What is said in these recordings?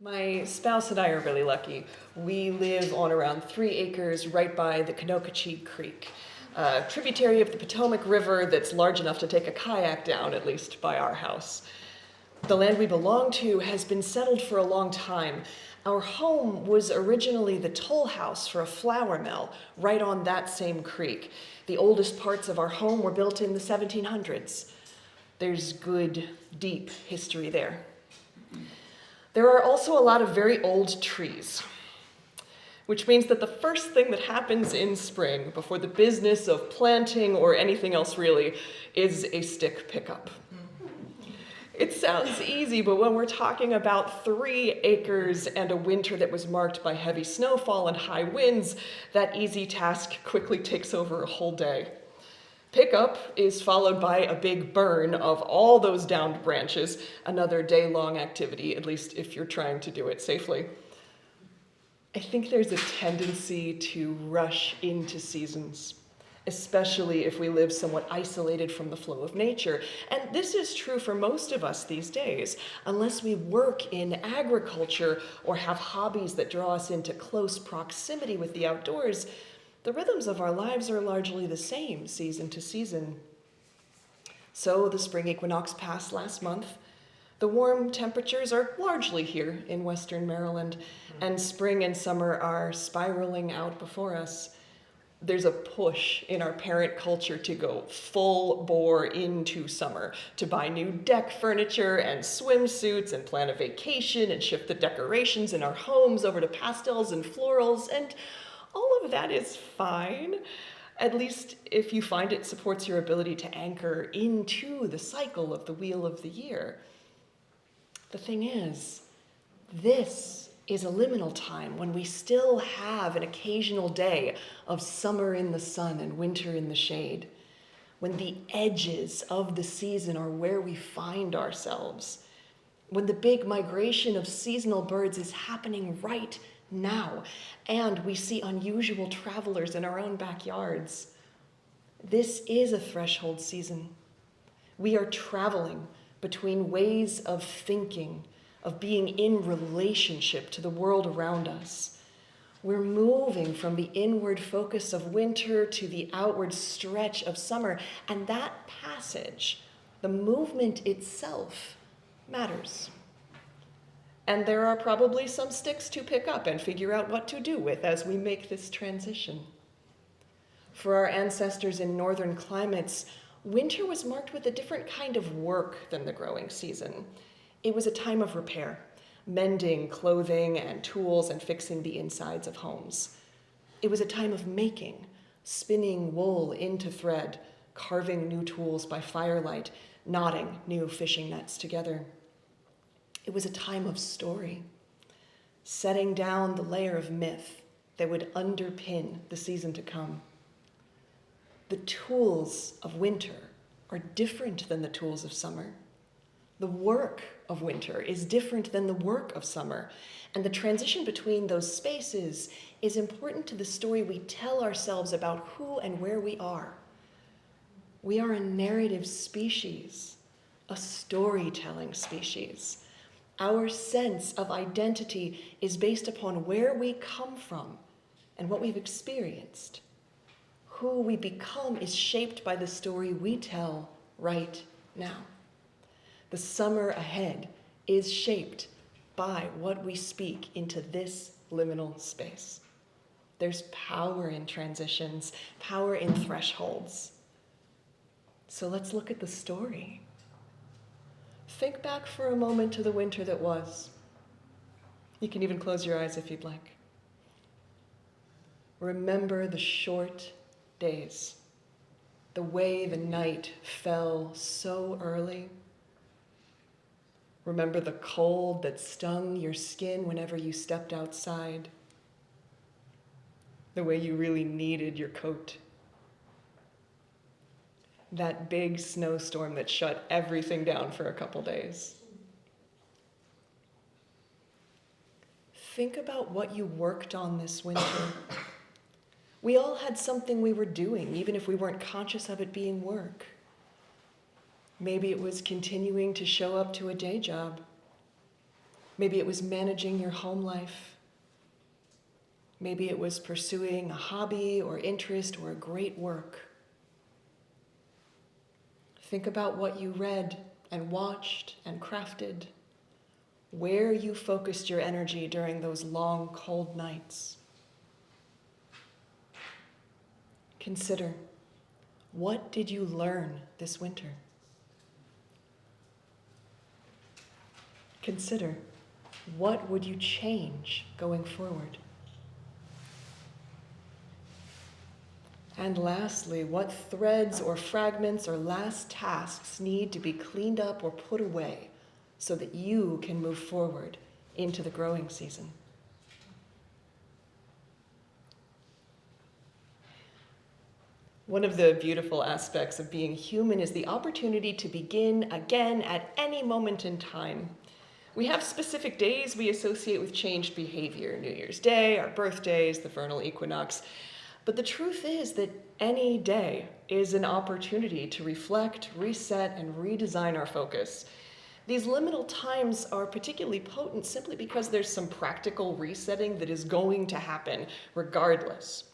My spouse and I are really lucky. We live on around 3 acres right by the Conococheague Creek, a tributary of the Potomac River that's large enough to take a kayak down, at least by our house. The land we belong to has been settled for a long time. Our home was originally the toll house for a flour mill right on that same creek. The oldest parts of our home were built in the 1700s. There's good, deep history there. There are also a lot of very old trees, which means that the first thing that happens in spring, before the business of planting or anything else really, is a stick pickup. It sounds easy, but when we're talking about 3 acres and a winter that was marked by heavy snowfall and high winds, that easy task quickly takes over a whole day. Pickup is followed by a big burn of all those downed branches, another day-long activity, at least if you're trying to do it safely. I think there's a tendency to rush into seasons, especially if we live somewhat isolated from the flow of nature. And this is true for most of us these days, unless we work in agriculture or have hobbies that draw us into close proximity with the outdoors. The rhythms of our lives are largely the same season to season. So the spring equinox passed last month. The warm temperatures are largely here in Western Maryland, and spring and summer are spiraling out before us. There's a push in our parent culture to go full bore into summer, to buy new deck furniture and swimsuits and plan a vacation and shift the decorations in our homes over to pastels and florals, and all of that is fine, at least if you find it supports your ability to anchor into the cycle of the wheel of the year. The thing is, this is a liminal time when we still have an occasional day of summer in the sun and winter in the shade, when the edges of the season are where we find ourselves, when the big migration of seasonal birds is happening right now, and we see unusual travelers in our own backyards. This is a threshold season. We are traveling between ways of thinking, of being in relationship to the world around us. We're moving from the inward focus of winter to the outward stretch of summer, and that passage, the movement itself, matters. And there are probably some sticks to pick up and figure out what to do with as we make this transition. For our ancestors in northern climates, winter was marked with a different kind of work than the growing season. It was a time of repair, mending clothing and tools and fixing the insides of homes. It was a time of making, spinning wool into thread, carving new tools by firelight, knotting new fishing nets together. It was a time of story, setting down the layer of myth that would underpin the season to come. The tools of winter are different than the tools of summer. The work of winter is different than the work of summer, and the transition between those spaces is important to the story we tell ourselves about who and where we are. We are a narrative species, a storytelling species. Our sense of identity is based upon where we come from and what we've experienced. Who we become is shaped by the story we tell right now. The summer ahead is shaped by what we speak into this liminal space. There's power in transitions, power in thresholds. So let's look at the story. Think back for a moment to the winter that was. You can even close your eyes if you'd like. Remember the short days, the way the night fell so early. Remember the cold that stung your skin whenever you stepped outside, the way you really needed your coat. That big snowstorm that shut everything down for a couple days. Think about what you worked on this winter. We all had something we were doing, even if we weren't conscious of it being work. Maybe it was continuing to show up to a day job. Maybe it was managing your home life. Maybe it was pursuing a hobby or interest or a great work. Think about what you read and watched and crafted, where you focused your energy during those long, cold nights. Consider, what did you learn this winter? Consider, what would you change going forward? And lastly, what threads or fragments or last tasks need to be cleaned up or put away so that you can move forward into the growing season? One of the beautiful aspects of being human is the opportunity to begin again at any moment in time. We have specific days we associate with changed behavior: New Year's Day, our birthdays, the vernal equinox. But the truth is that any day is an opportunity to reflect, reset, and redesign our focus. These liminal times are particularly potent simply because there's some practical resetting that is going to happen regardless.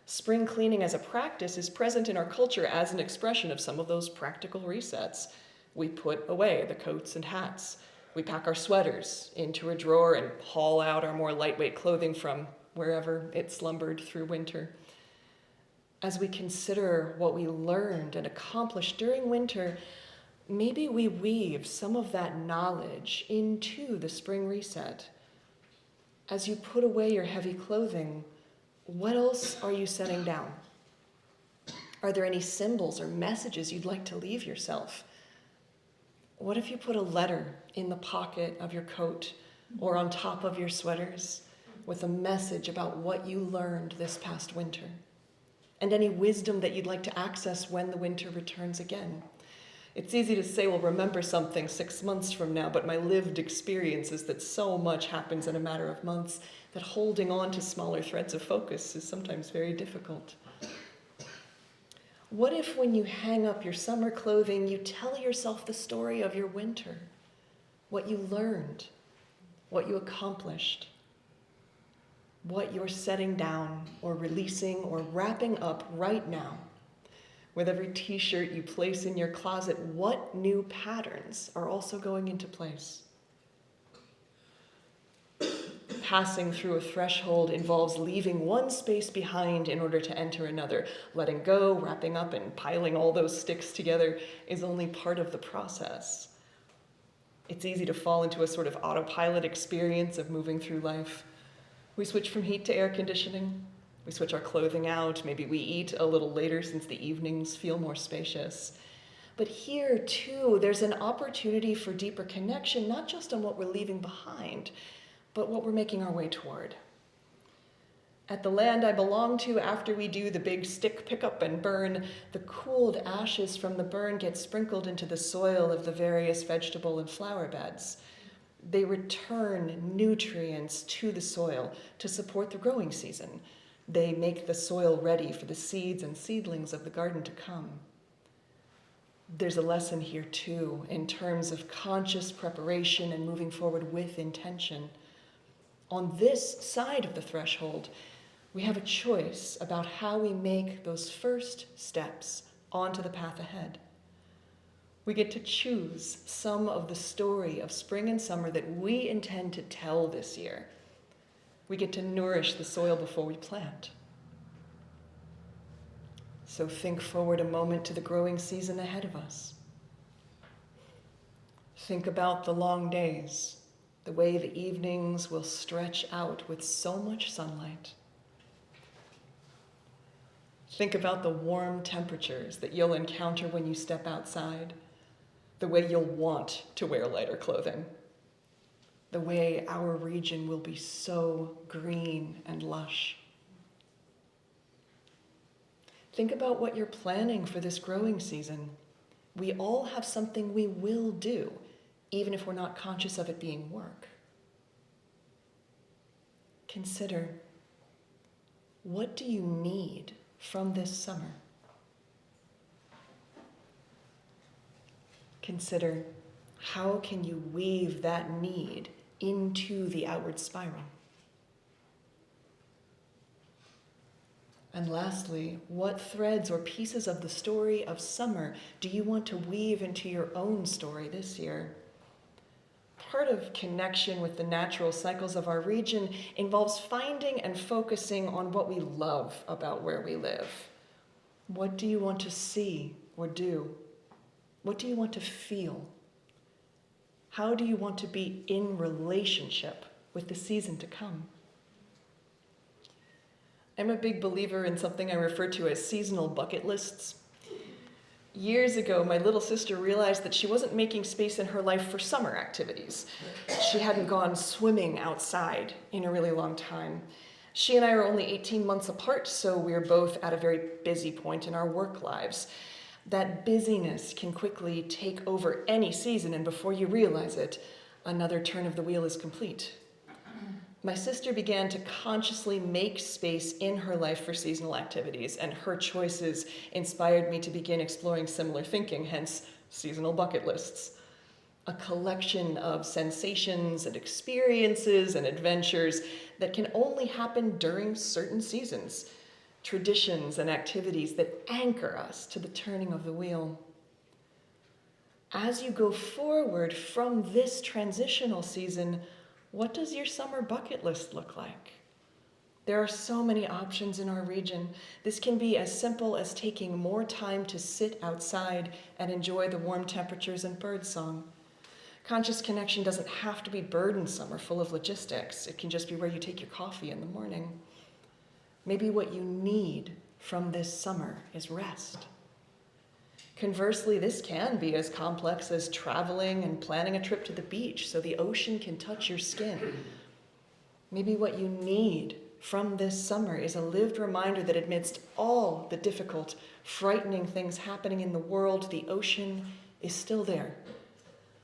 Spring cleaning as a practice is present in our culture as an expression of some of those practical resets. We put away the coats and hats. We pack our sweaters into a drawer and haul out our more lightweight clothing from wherever it slumbered through winter. As we consider what we learned and accomplished during winter, maybe we weave some of that knowledge into the spring reset. As you put away your heavy clothing, what else are you setting down? Are there any symbols or messages you'd like to leave yourself? What if you put a letter in the pocket of your coat or on top of your sweaters with a message about what you learned this past winter, and any wisdom that you'd like to access when the winter returns again? It's easy to say, well, remember something 6 months from now, but my lived experience is that so much happens in a matter of months that holding on to smaller threads of focus is sometimes very difficult. What if when you hang up your summer clothing, you tell yourself the story of your winter, what you learned, what you accomplished, what you're setting down or releasing or wrapping up right now? With every t-shirt you place in your closet, what new patterns are also going into place? Passing through a threshold involves leaving one space behind in order to enter another. Letting go, wrapping up, and piling all those sticks together is only part of the process. It's easy to fall into a sort of autopilot experience of moving through life. We switch from heat to air conditioning. We switch our clothing out. Maybe we eat a little later since the evenings feel more spacious. But here, too, there's an opportunity for deeper connection, not just on what we're leaving behind, but what we're making our way toward. At the land I belong to, after we do the big stick pickup and burn, the cooled ashes from the burn get sprinkled into the soil of the various vegetable and flower beds. They return nutrients to the soil to support the growing season. They make the soil ready for the seeds and seedlings of the garden to come. There's a lesson here, too, in terms of conscious preparation and moving forward with intention. On this side of the threshold, we have a choice about how we make those first steps onto the path ahead. We get to choose some of the story of spring and summer that we intend to tell this year. We get to nourish the soil before we plant. So think forward a moment to the growing season ahead of us. Think about the long days, the way the evenings will stretch out with so much sunlight. Think about the warm temperatures that you'll encounter when you step outside, the way you'll want to wear lighter clothing, the way our region will be so green and lush. Think about what you're planning for this growing season. We all have something we will do, even if we're not conscious of it being work. Consider, what do you need from this summer? Consider, how can you weave that need into the outward spiral? And lastly, what threads or pieces of the story of summer do you want to weave into your own story this year? Part of connection with the natural cycles of our region involves finding and focusing on what we love about where we live. What do you want to see or do? What do you want to feel? How do you want to be in relationship with the season to come? I'm a big believer in something I refer to as seasonal bucket lists. Years ago, my little sister realized that she wasn't making space in her life for summer activities. She hadn't gone swimming outside in a really long time. She and I are only 18 months apart, so we're both at a very busy point in our work lives. That busyness can quickly take over any season, and before you realize it, another turn of the wheel is complete. My sister began to consciously make space in her life for seasonal activities, and her choices inspired me to begin exploring similar thinking, hence seasonal bucket lists. A collection of sensations and experiences and adventures that can only happen during certain seasons, traditions and activities that anchor us to the turning of the wheel. As you go forward from this transitional season, what does your summer bucket list look like? There are so many options in our region. This can be as simple as taking more time to sit outside and enjoy the warm temperatures and birdsong. Conscious connection doesn't have to be burdensome or full of logistics. It can just be where you take your coffee in the morning. Maybe what you need from this summer is rest. Conversely, this can be as complex as traveling and planning a trip to the beach so the ocean can touch your skin. Maybe what you need from this summer is a lived reminder that amidst all the difficult, frightening things happening in the world, the ocean is still there,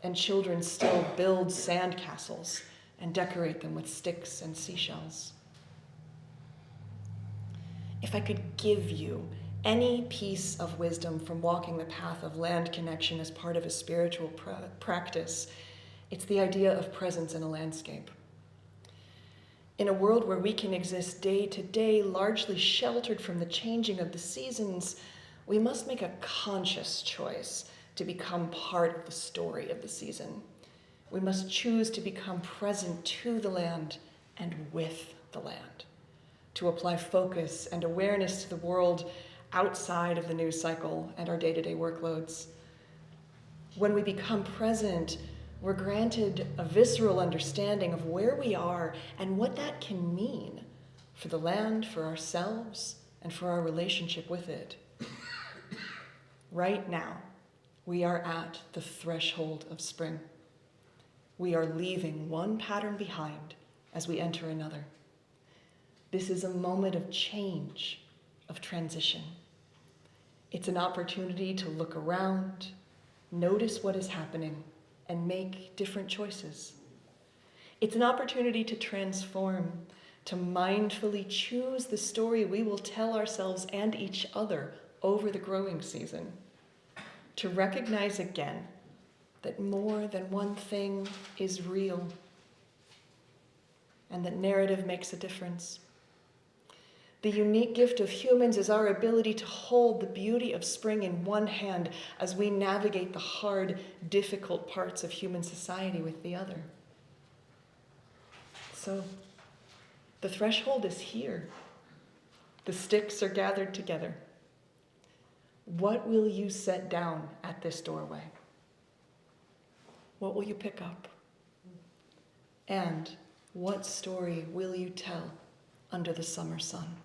and children still build sandcastles and decorate them with sticks and seashells. If I could give you any piece of wisdom from walking the path of land connection as part of a spiritual practice, it's the idea of presence in a landscape. In a world where we can exist day to day, largely sheltered from the changing of the seasons, we must make a conscious choice to become part of the story of the season. We must choose to become present to the land and with the land, to apply focus and awareness to the world outside of the news cycle and our day-to-day workloads. When we become present, we're granted a visceral understanding of where we are and what that can mean for the land, for ourselves, and for our relationship with it. Right now, we are at the threshold of spring. We are leaving one pattern behind as we enter another. This is a moment of change, of transition. It's an opportunity to look around, notice what is happening, and make different choices. It's an opportunity to transform, to mindfully choose the story we will tell ourselves and each other over the growing season, to recognize again that more than one thing is real, and that narrative makes a difference. The unique gift of humans is our ability to hold the beauty of spring in one hand as we navigate the hard, difficult parts of human society with the other. So, the threshold is here. The sticks are gathered together. What will you set down at this doorway? What will you pick up? And what story will you tell under the summer sun?